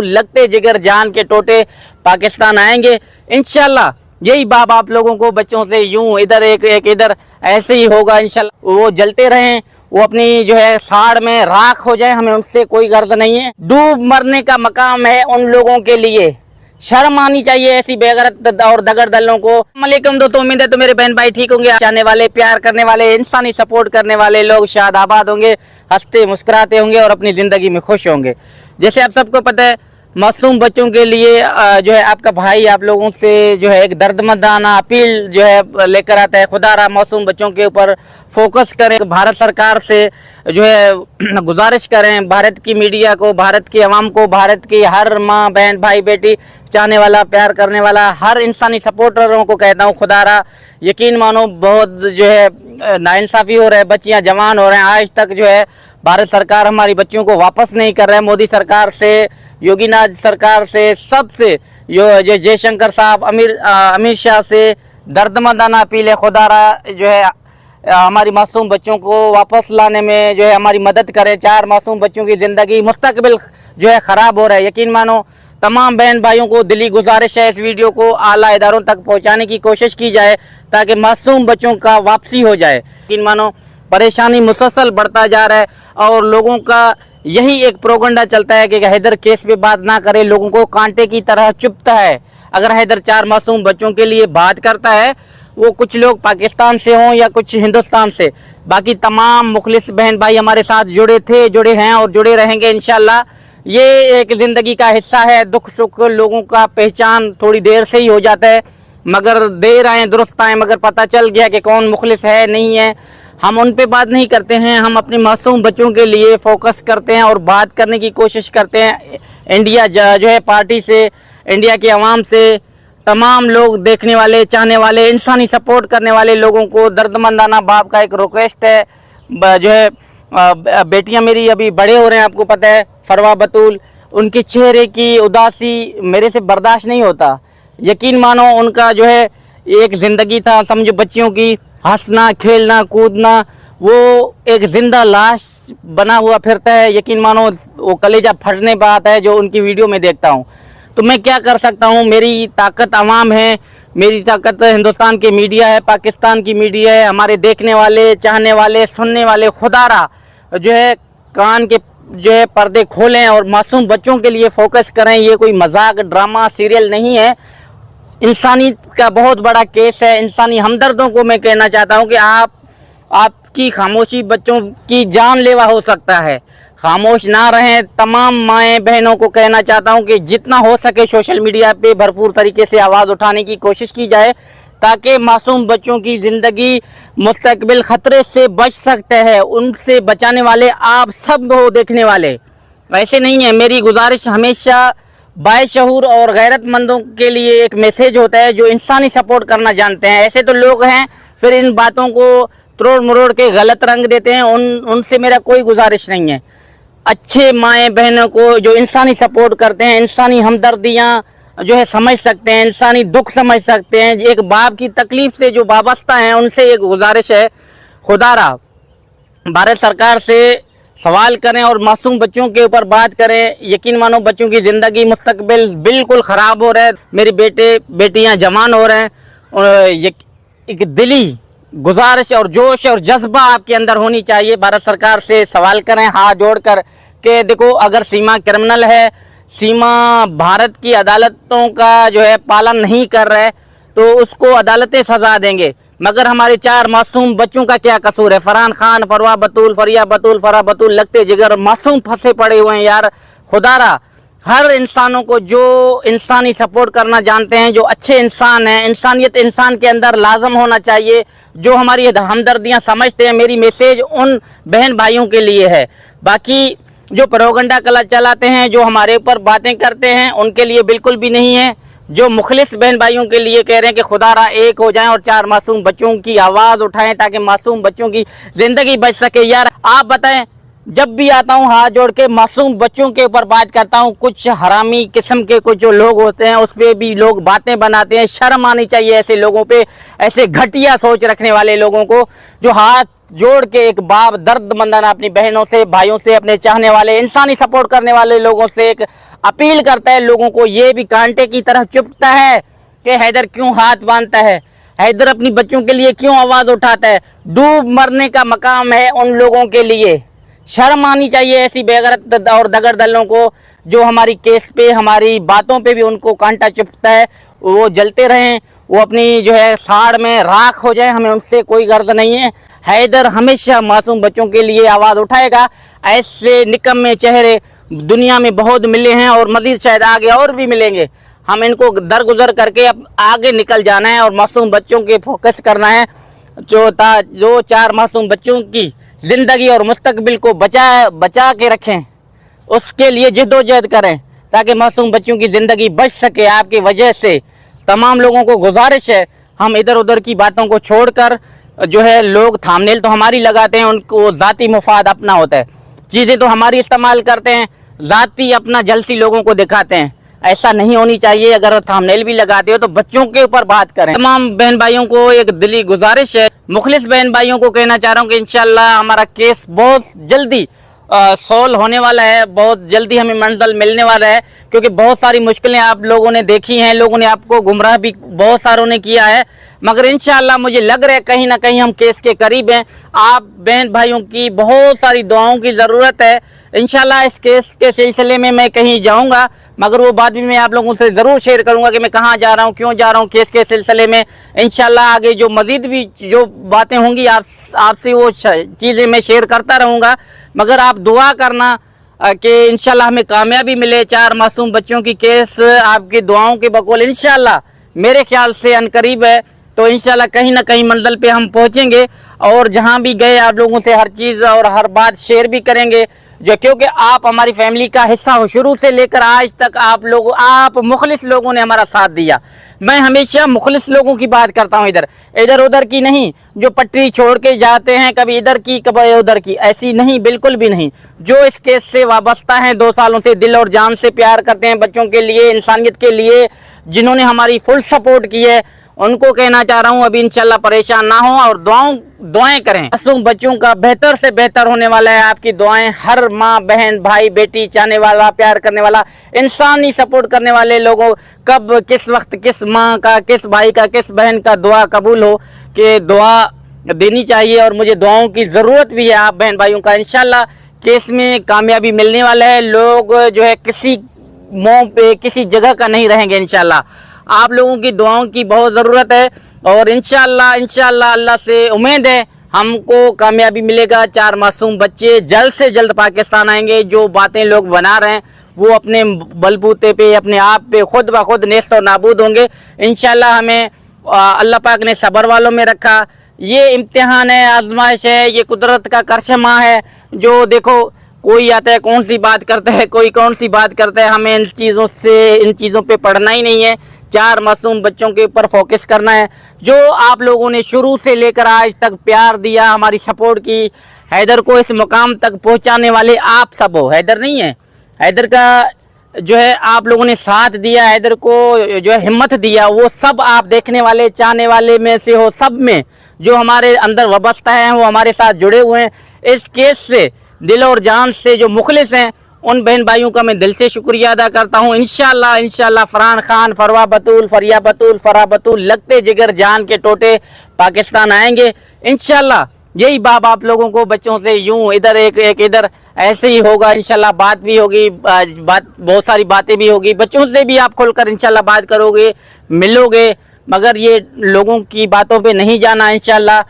लगते जिगर जान के टोटे पाकिस्तान आएंगे इंशाल्लाह। यही बाप आप लोगों को बच्चों से यूं इधर एक इधर ऐसे ही होगा इंशाल्लाह। वो जलते रहें, वो अपनी जो है साड़ में राख हो जाए, हमें उनसे कोई गर्ज नहीं है। डूब मरने का मकाम है उन लोगों के लिए। शर्म आनी चाहिए ऐसी बेगरत और दगर दलों को। वालेकुम दोस्तों, उम्मीद है तो मेरे बहन भाई ठीक होंगे। चाहने वाले, प्यार करने वाले, इंसानी सपोर्ट करने वाले लोग शाद आबाद होंगे, हंसते मुस्कुराते होंगे और अपनी ज़िंदगी में खुश होंगे। जैसे आप सबको पता है, मासूम बच्चों के लिए जो है आपका भाई आप लोगों से जो है एक दर्दमंदाना अपील जो है लेकर आता है। खुदारा मासूम बच्चों के ऊपर फोकस करें। भारत सरकार से जो है गुजारिश करें, भारत की मीडिया को, भारत की आवाम को, भारत की हर माँ बहन भाई बेटी चाहने वाला, प्यार करने वाला हर इंसानी सपोर्टरों को कहता हूँ, खुदारा यकीन मानो बहुत जो है नाइंसाफ़ी हो रहा है। बच्चियाँ जवान हो रहे हैं, आज तक जो है भारत सरकार हमारी बच्चियों को वापस नहीं कर रहा है। मोदी सरकार से, योगीनाथ सरकार से, सबसे जो जयशंकर साहब, अमित शाह से दर्दमंदाना अपील है। खुदारा जो है हमारी मासूम बच्चों को वापस लाने में जो है हमारी मदद करें। 4 मासूम बच्चों की ज़िंदगी मुस्तकबिल जो है ख़राब हो रहा है। यकीन मानो तमाम बहन भाइयों को दिली गुजारिश है, इस वीडियो को आला इदारों तक पहुंचाने की कोशिश की जाए ताकि मासूम बच्चों का वापसी हो जाए। यकीन मानो परेशानी मुसलसल बढ़ता जा रहा है और लोगों का यही एक प्रोगंडा चलता है कि हैदर केस पे बात ना करे, लोगों को कांटे की तरह चुभता है। अगर हैदर 4 मासूम बच्चों के लिए बात करता है, वो कुछ लोग पाकिस्तान से हों या कुछ हिंदुस्तान से, बाकी तमाम मुखलिस बहन भाई हमारे साथ जुड़े थे, जुड़े हैं और जुड़े रहेंगे इंशाल्लाह। ये एक ज़िंदगी का हिस्सा है। दुख सुख लोगों का पहचान थोड़ी देर से ही हो जाता है, मगर देर आए दुरुस्त आए। मगर पता चल गया कि कौन मुखलिस है नहीं है, हम उन पे बात नहीं करते हैं। हम अपने मासूम बच्चों के लिए फोकस करते हैं और बात करने की कोशिश करते हैं। इंडिया जो है पार्टी से, इंडिया की आवाम से, तमाम लोग देखने वाले, चाहने वाले, इंसानी सपोर्ट करने वाले लोगों को दर्दमंदाना बाप का एक रिक्वेस्ट है। जो है बेटियां मेरी अभी बड़े हो रहे हैं, आपको पता है, फरवा बतूल, उनके चेहरे की उदासी मेरे से बर्दाश्त नहीं होता। यकीन मानो उनका जो है एक ज़िंदगी था, समझो बच्चियों की, हंसना खेलना कूदना, वो एक ज़िंदा लाश बना हुआ फिरता है। यकीन मानो वो कलेजा फटने पर आता है जो उनकी वीडियो में देखता हूँ। तो मैं क्या कर सकता हूँ, मेरी ताकत अवाम है, मेरी ताकत हिंदुस्तान की मीडिया है, पाकिस्तान की मीडिया है, हमारे देखने वाले, चाहने वाले, सुनने वाले। खुदारा जो है कान के जो है पर्दे खोलें और मासूम बच्चों के लिए फोकस करें। ये कोई मजाक ड्रामा सीरियल नहीं है, इंसानी का बहुत बड़ा केस है। इंसानी हमदर्दों को मैं कहना चाहता हूँ कि आपकी खामोशी बच्चों की जानलेवा हो सकता है, खामोश ना रहें। तमाम माएँ बहनों को कहना चाहता हूँ कि जितना हो सके सोशल मीडिया पे भरपूर तरीके से आवाज़ उठाने की कोशिश की जाए ताकि मासूम बच्चों की ज़िंदगी मुस्तकबिल ख़तरे से बच सकते हैं। उनसे बचाने वाले आप सब हो, देखने वाले ऐसे नहीं है। मेरी गुजारिश हमेशा बाशऊर और गैरतमंदों के लिए एक मैसेज होता है जो इंसानी सपोर्ट करना जानते हैं। ऐसे तो लोग हैं फिर इन बातों को तोड़ मरोड़ के गलत रंग देते हैं, उनसे मेरा कोई गुजारिश नहीं है। अच्छे माएँ बहनों को जो इंसानी सपोर्ट करते हैं, इंसानी हमदर्दियाँ जो है समझ सकते हैं, इंसानी दुख समझ सकते हैं, एक बाप की तकलीफ़ से जो वाबस्ता हैं, उनसे एक गुजारिश है, खुदारा भारत सरकार से सवाल करें और मासूम बच्चों के ऊपर बात करें। यकीन मानो बच्चों की ज़िंदगी मुस्तकबिल बिल्कुल ख़राब हो रहा है। मेरे बेटे बेटियां जवान हो रहे हैं और एक दिली गुजारिश और जोश और जज्बा आपके अंदर होनी चाहिए। भारत सरकार से सवाल करें हाथ जोड़कर कि देखो, अगर सीमा क्रिमिनल है, सीमा भारत की अदालतों का जो है पालन नहीं कर रहा है, तो उसको अदालतें सज़ा देंगे। मगर हमारे 4 मासूम बच्चों का क्या कसूर है? फरहान खान, फरवा बतूल, फरिया बतूल, फरा बतूल, लगते जिगर मासूम फंसे पड़े हुए हैं यार। खुदारा हर इंसानों को जो इंसानी सपोर्ट करना जानते हैं, जो अच्छे इंसान हैं, इंसानियत इंसान के अंदर लाजम होना चाहिए, जो हमारी हमदर्दियाँ समझते हैं। मेरी मैसेज उन बहन भाइयों के लिए है। बाकी जो प्रोपेगेंडा कला चलाते हैं, जो हमारे ऊपर बातें करते हैं, उनके लिए बिल्कुल भी नहीं है। जो मुखलिस बहन भाइयों के लिए कह रहे हैं कि खुदारा एक हो जाएं और 4 मासूम बच्चों की आवाज़ उठाएं ताकि मासूम बच्चों की ज़िंदगी बच सके। यार आप बताएं, जब भी आता हूँ हाथ जोड़ के मासूम बच्चों के ऊपर बात करता हूँ, कुछ हरामी किस्म के कुछ जो लोग होते हैं उस पर भी लोग बातें बनाते हैं। शर्म आनी चाहिए ऐसे लोगों पे, ऐसे घटिया सोच रखने वाले लोगों को, जो हाथ जोड़ के एक बाप दर्दमंदाना अपनी बहनों से, भाइयों से, अपने चाहने वाले, इंसानी सपोर्ट करने वाले लोगों से एक अपील करता है लोगों को, ये भी कांटे की तरह चुभता है कि हैदर क्यों हाथ बांधता है, हैदर अपनी बच्चों के लिए क्यों आवाज़ उठाता है। डूब मरने का मकाम है उन लोगों के लिए। शर्म आनी चाहिए ऐसी बेगैरत और दगड़ दलों को, जो हमारी केस पे, हमारी बातों पे भी उनको कांटा चुभता है। वो जलते रहें, वो अपनी जो है साड़ में राख हो जाए, हमें उनसे कोई गर्ज नहीं है। हैदर हमेशा मासूम बच्चों के लिए आवाज़ उठाएगा। ऐसे निकम्मे चेहरे दुनिया में बहुत मिले हैं और मज़ीद शायद आगे और भी मिलेंगे। हम इनको दरगुजर करके अब आगे निकल जाना है और मासूम बच्चों के फोकस करना है, जो 4 मासूम बच्चों की ज़िंदगी और मुस्तकबिल को बचा के रखें, उसके लिए जद्दोजहद करें ताकि मासूम बच्चों की ज़िंदगी बच सके। आपकी वजह से तमाम लोगों को गुजारिश है, हम इधर उधर की बातों को छोड़कर, जो है लोग थांबनेल तो हमारी लगाते हैं, उनको ज़ाती मुफाद अपना होता है, चीज़ें तो हमारी इस्तेमाल करते हैं, ज़ाती अपना जलसी लोगों को दिखाते हैं। ऐसा नहीं होनी चाहिए। अगर थंबनेल भी लगाते हो तो बच्चों के ऊपर बात करें। तमाम बहन भाइयों को एक दिली गुजारिश है, मुखलिस बहन भाइयों को कहना चाह रहा हूँ कि इंशाल्लाह हमारा केस बहुत जल्दी सॉल्व होने वाला है, बहुत जल्दी हमें मंजिल मिलने वाला है, क्योंकि बहुत सारी मुश्किलें आप लोगों ने देखी हैं, लोगों ने आपको गुमराह भी बहुत सारों ने किया है, मगर इंशाल्लाह मुझे लग रहा है कहीं ना कहीं हम केस के करीब हैं। आप बहन भाइयों की बहुत सारी दुआओं की ज़रूरत है। इंशाल्लाह इस केस के सिलसिले में मैं कहीं जाऊंगा, मगर वो बात भी मैं आप लोगों से ज़रूर शेयर करूंगा कि मैं कहाँ जा रहा हूँ, क्यों जा रहा हूँ केस के सिलसिले में। इंशाल्लाह आगे जो मज़ीद भी जो बातें होंगी आपसे वो चीज़ें मैं शेयर करता रहूँगा, मगर आप दुआ करना कि इंशाल्लाह हमें कामयाबी मिले। 4 मासूम बच्चों की केस आपकी दुआओं के बकौल इंशाल्लाह मेरे ख्याल से अनकरीब है, तो इंशाल्लाह कहीं ना कहीं मंजिल पे हम पहुँचेंगे और जहाँ भी गए आप लोगों से हर चीज़ और हर बात शेयर भी करेंगे, जो क्योंकि आप हमारी फैमिली का हिस्सा हो। शुरू से लेकर आज तक आप मुखलिस लोगों ने हमारा साथ दिया। मैं हमेशा मुखलिस लोगों की बात करता हूँ, इधर उधर की नहीं, जो पटरी छोड़ के जाते हैं कभी इधर की कभी उधर की, ऐसी नहीं, बिल्कुल भी नहीं। जो इस केस से वाबस्ता हैं, 2 सालों से दिल और जान से प्यार करते हैं बच्चों के लिए, इंसानियत के लिए, जिन्होंने हमारी फुल सपोर्ट की है, उनको कहना चाह रहा हूँ अभी इंशाल्लाह परेशान ना हो और दुआएं करें। मासूम बच्चों का बेहतर से बेहतर होने वाला है। आपकी दुआएं हर माँ बहन भाई बेटी चाहने वाला, प्यार करने वाला, इंसानी सपोर्ट करने वाले लोगों, कब किस वक्त किस माँ का, किस भाई का, किस बहन का दुआ कबूल हो कि दुआ देनी चाहिए, और मुझे दुआओं की ज़रूरत भी है आप बहन भाइयों का। इंशाल्लाह केस में कामयाबी मिलने वाला है। लोग जो है किसी मुँह पे किसी जगह का नहीं रहेंगे। इंशाल्लाह आप लोगों की दुआओं की बहुत ज़रूरत है और इंशाल्लाह अल्लाह से उम्मीद है हमको कामयाबी मिलेगा। 4 मासूम बच्चे जल्द से जल्द पाकिस्तान आएंगे। जो बातें लोग बना रहे हैं वो अपने बलबूते पे, अपने आप पे खुद ब खुद नेस्त और नाबूद होंगे। इंशाल्लाह हमें अल्लाह पाक ने सब्र वालों में रखा। ये इम्तिहान है, आजमाइश है, ये कुदरत का करशमा है। जो देखो कोई आता है कौन सी बात करता है, कोई कौन सी बात करता है, हमें इन चीज़ों पे पढ़ना ही नहीं है। 4 मासूम बच्चों के ऊपर फोकस करना है। जो आप लोगों ने शुरू से लेकर आज तक प्यार दिया, हमारी सपोर्ट की, हैदर को इस मुकाम तक पहुंचाने वाले आप सब हो। हैदर नहीं है, हैदर का जो है आप लोगों ने साथ दिया, हैदर को जो है हिम्मत दिया, वो सब आप देखने वाले चाहने वाले में से हो। सब में जो हमारे अंदर वाबस्ता हैं वो हमारे साथ जुड़े हुए हैं। इस केस से दिल और जान से जो मुखलिस हैं उन बहन भाइयों का मैं दिल से शुक्रिया अदा करता हूँ। इंशाल्लाह फरहान खान, फरवा बतूल, फरिया बतूल, फरा बतूल लगते जिगर जान के टोटे पाकिस्तान आएंगे। इंशाल्लाह यही बाब आप लोगों को बच्चों से यूं इधर एक इधर ऐसे ही होगा। इंशाल्लाह बात भी होगी, बहुत सारी बातें भी होगी। बच्चों से भी आप खुलकर इंशाल्लाह बात करोगे, मिलोगे, मगर ये लोगों की बातों पे नहीं जाना। इंशाल्लाह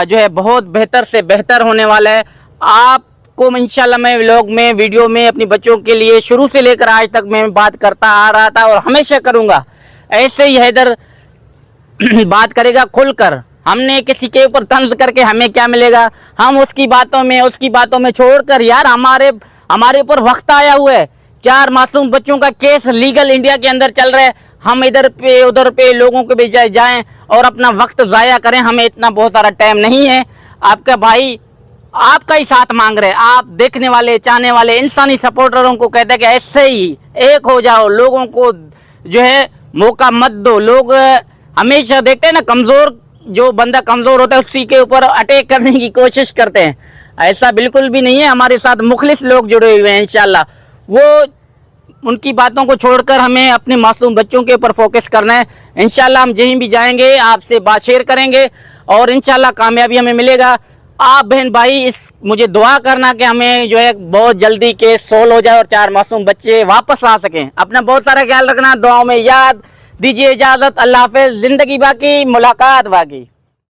जो है बहुत बेहतर से बेहतर होने वाला है। आपको इंशाल्लाह मैं व्लॉग में, वीडियो में अपने बच्चों के लिए शुरू से लेकर आज तक मैं बात करता आ रहा था और हमेशा करूँगा। ऐसे ही हैदर बात करेगा खुलकर। हमने किसी के ऊपर तंज करके हमें क्या मिलेगा? हम उसकी बातों में छोड़कर, यार हमारे ऊपर वक्त आया हुआ है। 4 मासूम बच्चों का केस लीगल इंडिया के अंदर चल रहा है। हम इधर पे उधर पे लोगों के भी जाएं और अपना वक्त ज़ाया करें? हमें इतना बहुत सारा टाइम नहीं है। आपका भाई आपका ही साथ मांग रहे। आप देखने वाले, चाहने वाले, इंसानी सपोर्टरों को कहते हैं कि ऐसे ही एक हो जाओ, लोगों को जो है मौका मत दो। लोग हमेशा देखते हैं ना, कमज़ोर जो बंदा कमज़ोर होता है उसी के ऊपर अटैक करने की कोशिश करते हैं। ऐसा बिल्कुल भी नहीं है। हमारे साथ मुखलिस लोग जुड़े हुए हैं। इंशाल्लाह वो उनकी बातों को छोड़कर हमें अपने मासूम बच्चों के ऊपर फोकस करना है। इंशाल्लाह हम जहीं भी जाएंगे आपसे बात शेयर करेंगे और इंशाल्लाह कामयाबी हमें मिलेगा। आप बहन भाई इस मुझे दुआ करना कि हमें जो है बहुत जल्दी केस सोल्व हो जाए और 4 मासूम बच्चे वापस आ सकें। अपना बहुत सारा ख्याल रखना, दुआओं में याद दीजिए। इजाज़त, अल्लाह हाफ़िज़। ज़िंदगी बाकी, मुलाकात बाकी।